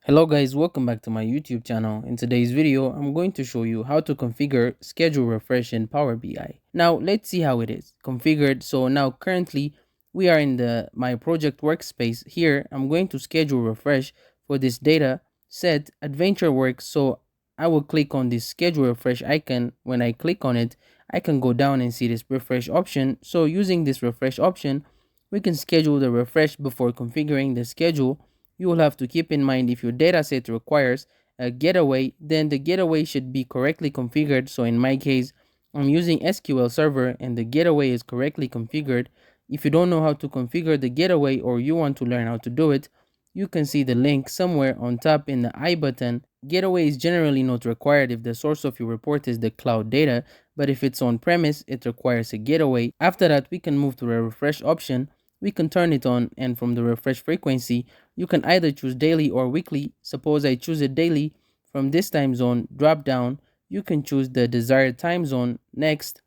Hello guys, welcome back to my YouTube channel. In today's video, I'm going to show you how to configure schedule refresh in Power BI. Now let's see how it is configured. So now currently we are in the my project workspace. Here I'm going to schedule refresh for this data set adventure works. So I will click on this schedule refresh icon. When I click on it, I can go down and see this refresh option. So using this refresh option, we can schedule the refresh before configuring the schedule. You will have to keep in mind if your dataset requires a getaway, then the getaway should be correctly configured. So in my case, I'm using SQL Server and the getaway is correctly configured. If you don't know how to configure the getaway or you want to learn how to do it, you can see the link somewhere on top in the I button. Getaway is generally not required if the source of your report is the cloud data, but if it's on premise, it requires a getaway. After that, we can move to the refresh option. We can turn it on, and from the refresh frequency, you can either choose daily or weekly. Suppose I choose it daily. From this time zone drop down, you can choose the desired time zone. Next,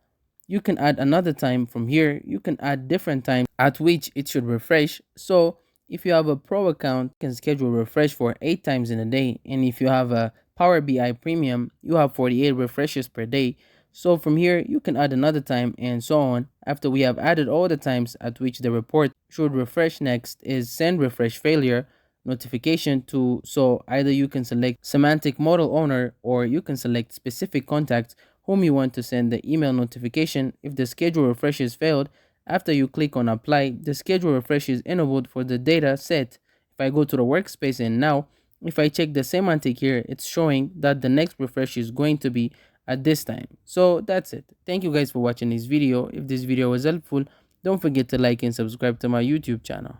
you can add another time. From here, you can add different times at which it should refresh. So if you have a pro account, you can schedule refresh for 8 times in a day. And if you have a Power BI Premium, you have 48 refreshes per day. So from here, you can add another time and so on. After we have added all the times at which the report should refresh, next is send refresh failure notification to. So either you can select semantic model owner or you can select specific contacts whom you want to send the email notification if the schedule refresh is failed. After you click on apply, the schedule refresh is enabled for the data set. If I go to the workspace and now if I check the semantic here, it's showing that the next refresh is going to be at this time. So that's it. Thank you guys for watching this video. If this video was helpful, don't forget to like and subscribe to my YouTube channel.